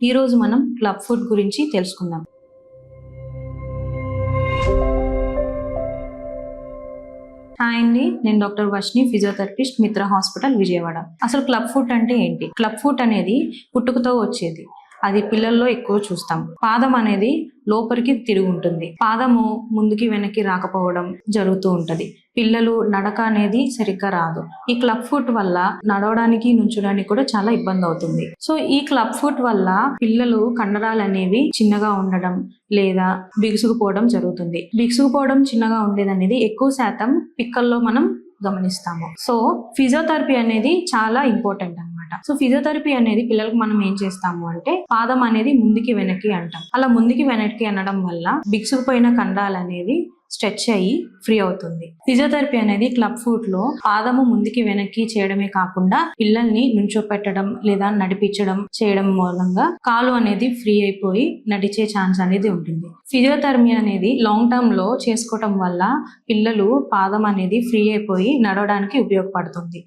ఈ రోజు మనం క్లబ్ ఫుట్ గురించి తెలుసుకుందాం. హాయ్ అండి, నేను డాక్టర్ వర్షిని, ఫిజియోథెరపిస్ట్, మిత్ర హాస్పిటల్, విజయవాడ. అసలు క్లబ్ ఫుట్ అంటే ఏంటి? క్లబ్ ఫుట్ అనేది పుట్టుకతో వచ్చేది. అది పిల్లల్లో ఎక్కువ చూస్తాం. పాదం అనేది లోపలికి తిరిగి ఉంటుంది. పాదము ముందుకి వెనక్కి రాకపోవడం జరుగుతూ ఉంటది. పిల్లలు నడక అనేది సరిగ్గా రాదు. ఈ క్లబ్ ఫుట్ వల్ల నడవడానికి, నుంచోడానికి కూడా చాలా ఇబ్బంది అవుతుంది. సో ఈ క్లబ్ ఫుట్ వల్ల పిల్లలు కండరాలు అనేవి చిన్నగా ఉండడం లేదా బిగుసుకుపోవడం జరుగుతుంది. బిగుసుకుపోవడం, చిన్నగా ఉండేది అనేది ఎక్కువ శాతం పిక్కల్లో మనం గమనిస్తాము. సో ఫిజియోథెరపీ అనేది చాలా ఇంపార్టెంట్ అన్నమాట. సో ఫిజియోథెరపీ అనేది పిల్లలకు మనం ఏం చేస్తాము అంటే, పాదం అనేది ముందుకి వెనక్కి అంటాం. అలా ముందుకి వెనక్కి అనడం వల్ల బిగుసుకుపోయిన కండరాలు అనేవి స్ట్రెచ్ అయ్యి ఫ్రీ అవుతుంది. ఫిజియోథెరపీ అనేది క్లబ్ ఫుట్ లో పాదము ముందుకి వెనక్కి చేయడమే కాకుండా పిల్లల్ని నుంచోపెట్టడం లేదా నడిపించడం చేయడం మూలంగా కాలు అనేది ఫ్రీ అయిపోయి నడిచే ఛాన్స్ అనేది ఉంటుంది. ఫిజియోథెరపీ అనేది లాంగ్ టర్మ్ లో చేసుకోవటం వల్ల పిల్లలు పాదం అనేది ఫ్రీ అయిపోయి నడవడానికి ఉపయోగపడుతుంది.